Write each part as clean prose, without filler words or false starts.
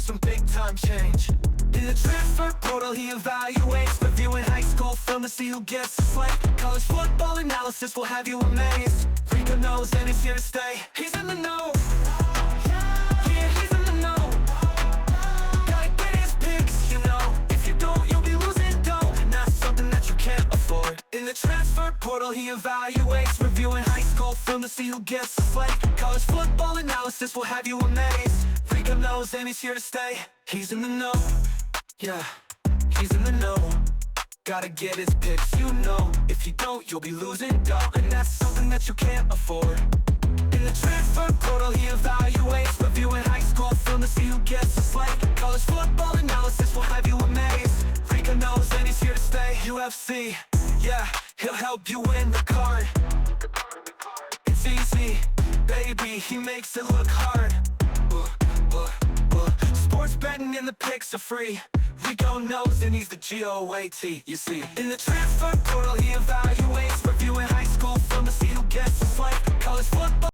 some big-time change. In the transfer portal, he evaluates, reviewing high school film to see who gets the slate. College football analysis will have you amazed. Rico knows and he's here to stay. He's in the know. Yeah, he's in the know. Gotta get his picks, you know. If you don't, you'll be losing dough, and that's something that you can't afford. In the transfer portal, he evaluates, reviewing high school film to see who gets the slate. College football analysis will have you amazed. Rico knows and he's here to stay. He's in the know. Yeah, he's in the know. Gotta get his picks, you know. If you don't, you'll be losing dough, and that's something that you can't afford. In the transfer portal, he evaluates, reviewing high school film to see who gets the slate. College football analysis will have you amazed. Rico knows and he's here to stay. UFC, yeah, he'll help you win the card. It's easy, baby, he makes it look hard. Sports betting and the picks are free. Rico knows and he's the GOAT, you see. In the transfer portal, he evaluates, reviewing high school film to see who gets the slate. College football.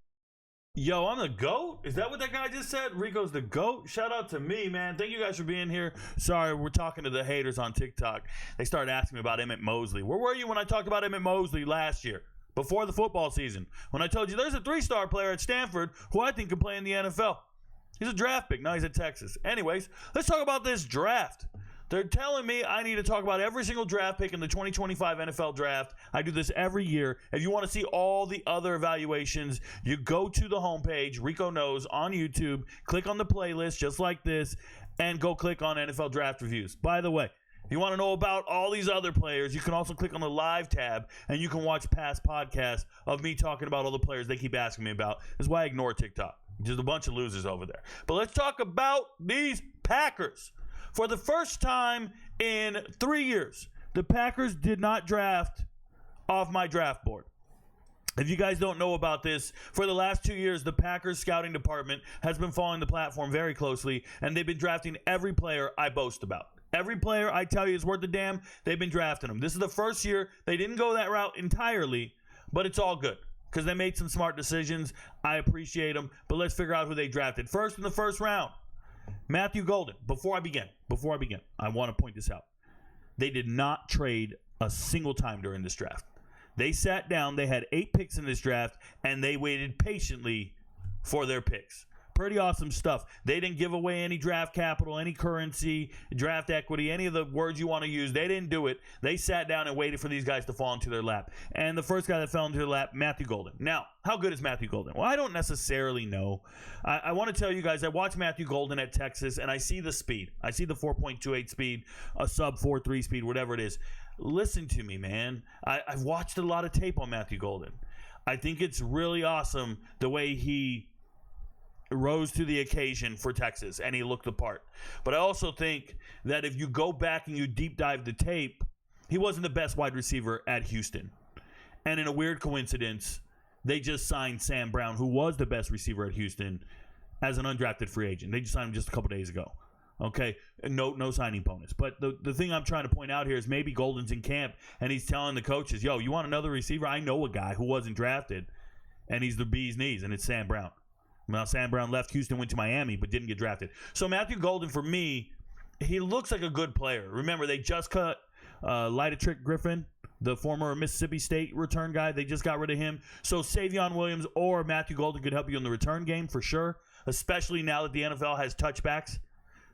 Yo, I'm the GOAT? Is that what that guy just said? Rico's the GOAT? Shout out to me, man. Thank you guys for being here. Sorry, we're talking to the haters on TikTok. They started asking me about Emmett Mosley. Where were you when I talked about Emmett Mosley last year, before the football season? When I told you there's a 3-star player at Stanford who I think can play in the NFL. He's a draft pick. Now he's at Texas. Anyways, let's talk about this draft. They're telling me I need to talk about every single draft pick in the 2025 NFL draft. I do this every year. If you want to see all the other evaluations, you go to the homepage, Rico Knows, on YouTube. Click on the playlist just like this, and go click on NFL Draft Reviews. By the way, if you want to know about all these other players, you can also click on the live tab, and you can watch past podcasts of me talking about all the players they keep asking me about. That's why I ignore TikTok. Just a bunch of losers over there. But let's talk about these Packers. For the first time in 3 years, the Packers did not draft off my draft board. If you guys don't know about this, for the last 2 years, the Packers scouting department has been following the platform very closely, and they've been drafting every player I boast about. Every player I tell you is worth a damn, they've been drafting them. This is the first year they didn't go that route entirely, but it's all good because they made some smart decisions. I appreciate them, but let's figure out who they drafted. First in the first round, Matthew Golden. Before I begin, I want to point this out. They did not trade a single time during this draft. They sat down, they had 8 picks in this draft, and they waited patiently for their picks. Pretty awesome stuff. They didn't give away any draft capital, any currency, draft equity, any of the words you want to use. They didn't do it. They sat down and waited for these guys to fall into their lap. And the first guy that fell into their lap, Matthew Golden. Now, how good is Matthew Golden? Well, I don't necessarily know. I want to tell you guys, I watched Matthew Golden at Texas, and I see the speed. I see the 4.28 speed, a sub 4.3 speed, whatever it is. Listen to me, man. I've watched a lot of tape on Matthew Golden. I think it's really awesome the way he rose to the occasion for Texas, and he looked the part. But I also think that if you go back and you deep dive the tape, he wasn't the best wide receiver at Houston. And in a weird coincidence, they just signed Sam Brown, who was the best receiver at Houston, as an undrafted free agent. They just signed him just a couple days ago. Okay, no signing bonus. But the thing I'm trying to point out here is maybe Golden's in camp, and he's telling the coaches, yo, you want another receiver? I know a guy who wasn't drafted, and he's the bee's knees, and it's Sam Brown. Now, Sam Brown left Houston, went to Miami, but didn't get drafted. So Matthew Golden, for me, he looks like a good player. Remember, they just cut Lydetrick Griffin, the former Mississippi State return guy. They just got rid of him. So Savon Williams or Matthew Golden could help you in the return game for sure, especially now that the NFL has touchbacks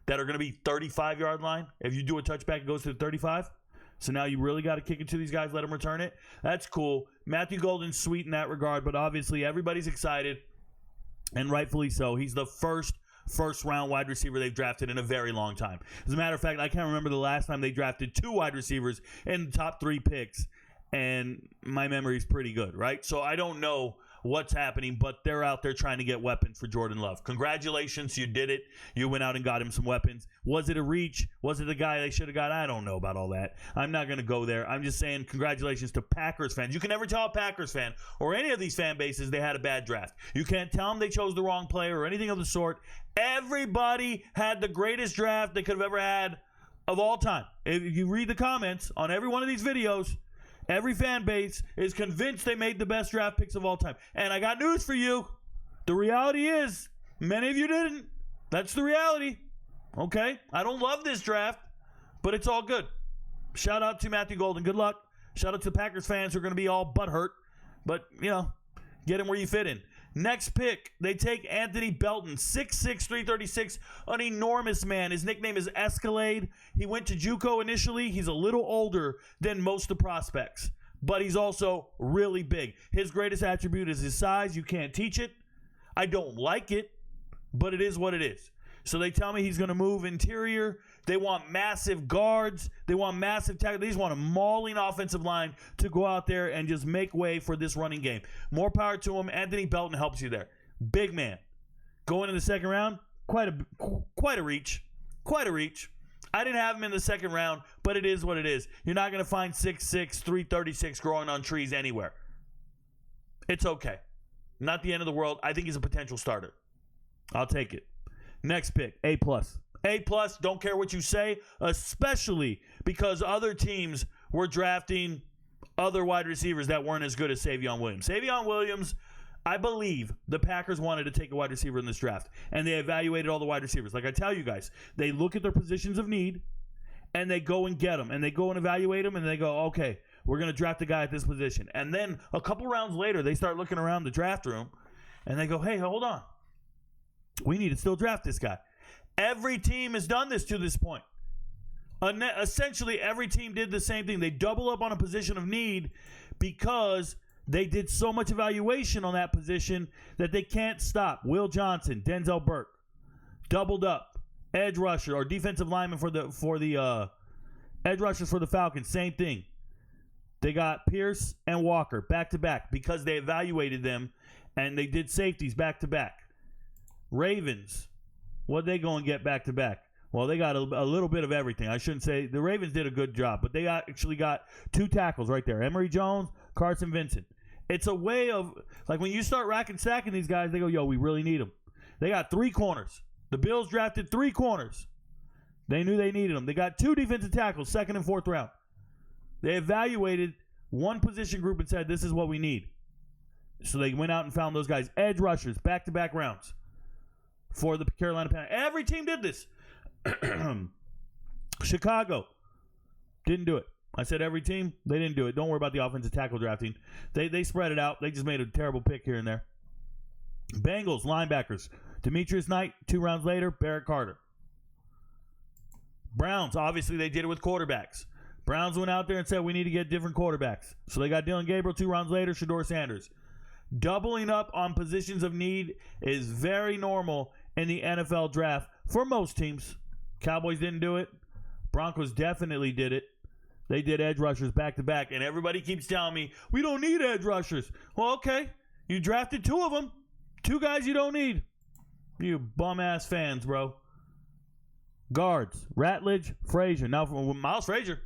that are going to be 35-yard line. If you do a touchback, it goes to the 35. So now you really got to kick it to these guys, let them return it. That's cool. Matthew Golden's sweet in that regard, but obviously everybody's excited. And rightfully so. He's the first-round wide receiver they've drafted in a very long time. As a matter of fact, I can't remember the last time they drafted 2 wide receivers in the top 3 picks, and my memory is pretty good, right? So I don't know what's happening, but they're out there trying to get weapons for Jordan Love. Congratulations, you did it. You went out and got him some weapons. Was it a reach? Was it the guy they should have got? I don't know about all that. I'm not going to go there. I'm just saying congratulations to Packers fans. You can never tell a Packers fan or any of these fan bases they had a bad draft. You can't tell them they chose the wrong player or anything of the sort. Everybody had the greatest draft they could have ever had of all time. If you read the comments on every one of these videos, every fan base is convinced they made the best draft picks of all time. And I got news for you. The reality is, many of you didn't. That's the reality. Okay? I don't love this draft, but it's all good. Shout out to Matthew Golden. Good luck. Shout out to Packers fans who are going to be all butthurt. But, get him where you fit in. Next pick, they take Anthony Belton, 6'6", 336, an enormous man. His nickname is Escalade. He went to JUCO initially. He's a little older than most of the prospects, but he's also really big. His greatest attribute is his size. You can't teach it. I don't like it, but it is what it is. So they tell me he's going to move interior. They want massive guards. They want massive tackles. They just want a mauling offensive line to go out there and just make way for this running game. More power to him. Anthony Belton helps you there. Big man. Going in the second round, quite a reach. Quite a reach. I didn't have him in the second round, but it is what it is. You're not going to find 6'6", 336 growing on trees anywhere. It's okay. Not the end of the world. I think he's a potential starter. I'll take it. Next pick, A+. A+, don't care what you say, especially because other teams were drafting other wide receivers that weren't as good as Savon Williams. Savon Williams, I believe the Packers wanted to take a wide receiver in this draft, and they evaluated all the wide receivers. Like I tell you guys, they look at their positions of need, and they go and get them, and they go and evaluate them, and they go, okay, we're going to draft a guy at this position. And then a couple rounds later, they start looking around the draft room, and they go, hey, hold on. We need to still draft this guy. Every team has done this to this point. Essentially, every team did the same thing. They double up on a position of need because they did so much evaluation on that position that they can't stop. Will Johnson, Denzel Burke, doubled up. Edge rusher or defensive lineman for the edge rushers for the Falcons, same thing. They got Pierce and Walker back to back because they evaluated them, and they did safeties back to back. Ravens, what'd they go and get back to back? Well, they got a little bit of everything. I shouldn't say the Ravens did a good job, but they actually got 2 tackles right there. Emory Jones, Carson Vincent. It's a way of, like when you start racking stacking these guys, they go, yo, we really need them. They got 3 corners. The Bills drafted 3 corners. They knew they needed them. They got 2 defensive tackles, 2nd and 4th round. They evaluated one position group and said, this is what we need. So they went out and found those guys. Edge rushers, back-to-back rounds for the Carolina Panthers. Every team did this. Chicago didn't do it. I said every team, they didn't do it. Don't worry about the offensive tackle drafting. They spread it out. They just made a terrible pick here and there. Bengals, linebackers. Demetrius Knight, 2 rounds later, Barrett Carter. Browns, obviously they did it with quarterbacks. Browns went out there and said we need to get different quarterbacks. So they got Dylan Gabriel, 2 rounds later, Shedeur Sanders. Doubling up on positions of need is very normal in the NFL draft for most teams. Cowboys didn't do it. Broncos definitely did it. They did edge rushers back to back, and everybody keeps telling me, we don't need edge rushers. Well, okay. You drafted 2 of them. 2 guys you don't need. You bum-ass fans, bro. Guards, Ratledge, Frazier. Now, for Miles Frazier,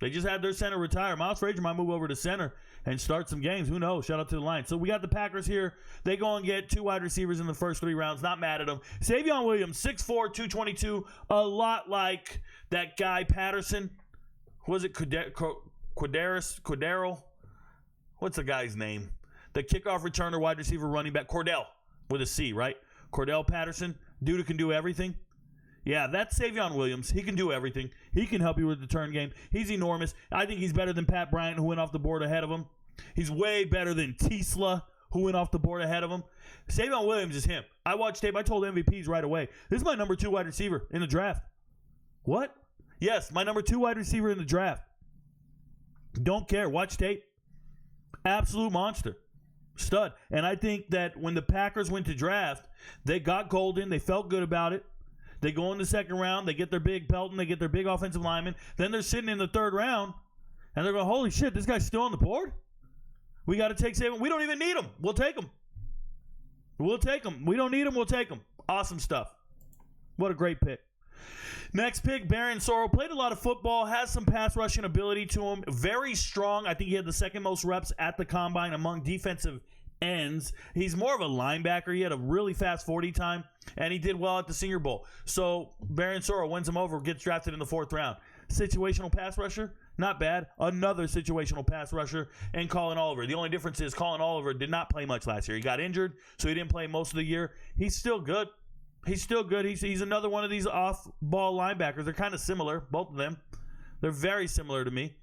they just had their center retire. Miles Frazier might move over to center and start some games. Who knows? Shout out to the Lions. So we got the Packers here. They go and get 2 wide receivers in the first 3 rounds. Not mad at them. Savon Williams, 6'4", 222. A lot like that guy Patterson. Was it Cordero? What's the guy's name? The kickoff returner, wide receiver, running back. Cordell with a C, right? Cordell Patterson. Dude who can do everything. Yeah, that's Savon Williams. He can do everything. He can help you with the turn game. He's enormous. I think he's better than Pat Bryant, who went off the board ahead of him. He's way better than Tisla, who went off the board ahead of him. Savon Williams is him. I watched tape. I told MVPs right away. This is my number 2 wide receiver in the draft. What? Yes, my number 2 wide receiver in the draft. Don't care. Watch tape. Absolute monster. Stud. And I think that when the Packers went to draft, they got Golden. They felt good about it. They go in the second round. They get their big Belton. They get their big offensive lineman. Then they're sitting in the 3rd round, and they're going, holy shit, this guy's still on the board? We got to take Savon. We don't even need him. We'll take him. We'll take him. We don't need him. We'll take him. Awesome stuff. What a great pick. Next pick, Baron Sorrell. Played a lot of football. Has some pass rushing ability to him. Very strong. I think he had the 2nd most reps at the combine among defensive ends. He's more of a linebacker. He had a really fast 40 time, and he did well at the Senior Bowl. So Baron Sorrell wins him over, gets drafted in the 4th round. Situational pass rusher, not bad. Another situational pass rusher, and Colin Oliver. The only difference is Colin Oliver did not play much last year. He got injured, so he didn't play most of the year. He's still good. He's still good. He's another one of these off-ball linebackers. They're kind of similar, both of them. They're very similar to me.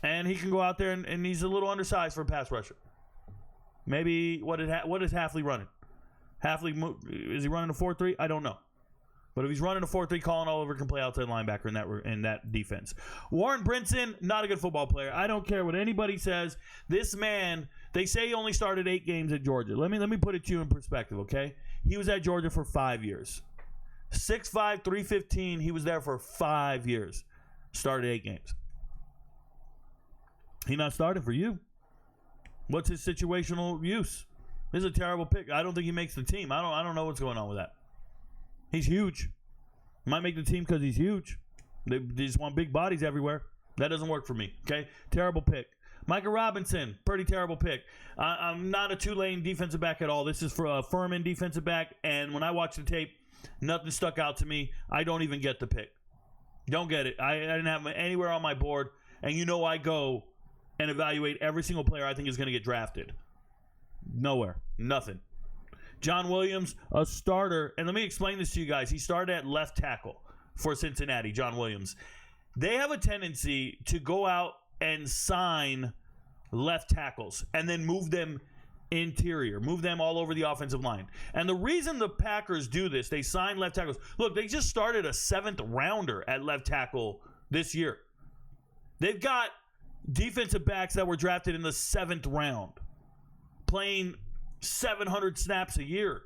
And he can go out there, and he's a little undersized for a pass rusher. Maybe what is Hafley running? Hafley, is he running a 4-3? I don't know. But if he's running a 4-3, Colin Oliver can play outside linebacker in that defense. Warren Brinson, not a good football player. I don't care what anybody says. This man, they say he only started 8 games at Georgia. Let me put it to you in perspective, okay? He was at Georgia for 5 years. 6'5", 315. He was there for 5 years. Started 8 games. He not starting for you. What's his situational use? This is a terrible pick. I don't think he makes the team. I don't know what's going on with that. He's huge. Might make the team because he's huge. They just want big bodies everywhere. That doesn't work for me. Okay? Terrible pick. Micah Robinson, pretty terrible pick. I'm not a Tulane defensive back at all. This is for a Furman defensive back, and when I watch the tape, nothing stuck out to me. I don't even get the pick. Don't get it. I didn't have him anywhere on my board, and you know I go and evaluate every single player I think is going to get drafted. Nowhere. Nothing. John Williams, a starter. And let me explain this to you guys. He started at left tackle for Cincinnati, John Williams. They have a tendency to go out and sign left tackles and then move them interior, move them all over the offensive line. And the reason the Packers do this, they sign left tackles. Look, they just started a 7th rounder at left tackle this year. They've got defensive backs that were drafted in the 7th round, playing 700 snaps a year,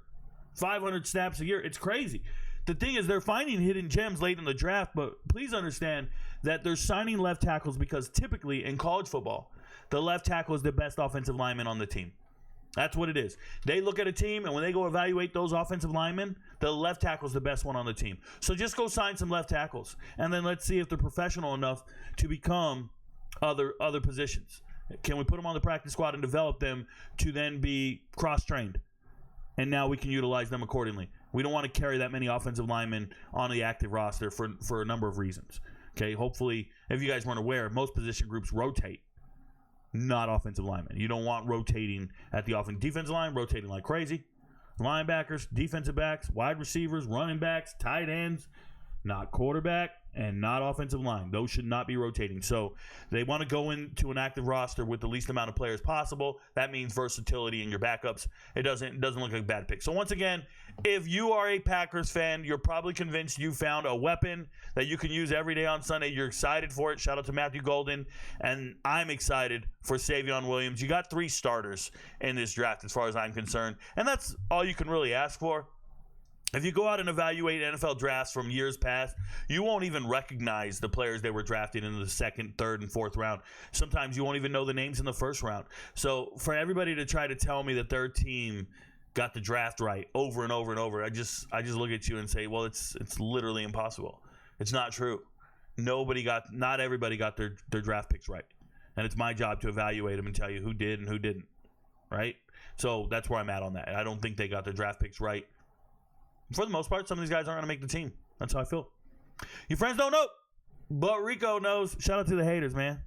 500 snaps a year. It's crazy. The thing is, they're finding hidden gems late in the draft, but please understand that they're signing left tackles because typically in college football, the left tackle is the best offensive lineman on the team. That's what it is. They look at a team, and when they go evaluate those offensive linemen, the left tackle is the best one on the team. So just go sign some left tackles, and then let's see if they're professional enough to become other positions. Can we put them on the practice squad and develop them to then be cross-trained? And now we can utilize them accordingly. We don't want to carry that many offensive linemen on the active roster for a number of reasons. Okay, hopefully, if you guys weren't aware, most position groups rotate, not offensive linemen. You don't want rotating at the defensive line, rotating like crazy. Linebackers, defensive backs, wide receivers, running backs, tight ends, not quarterback, and not offensive line. Those should not be rotating. So they want to go into an active roster with the least amount of players possible. That means versatility in your backups. It doesn't look like a bad pick. So once again, if you are a Packers fan, you're probably convinced you found a weapon that you can use every day on Sunday. You're excited for it. Shout out to Matthew Golden. And I'm excited for Savon Williams. You got 3 starters in this draft as far as I'm concerned. And that's all you can really ask for. If you go out and evaluate NFL drafts from years past, you won't even recognize the players that were drafted in the 2nd, 3rd, and 4th round. Sometimes you won't even know the names in the 1st round. So for everybody to try to tell me that their team got the draft right over and over and over, I just look at you and say, well, it's literally impossible. It's not true. Not everybody got their draft picks right. And it's my job to evaluate them and tell you who did and who didn't. Right? So that's where I'm at on that. I don't think they got their draft picks right. For the most part, some of these guys aren't going to make the team. That's how I feel. Your friends don't know, but Rico knows. Shout out to the haters, man.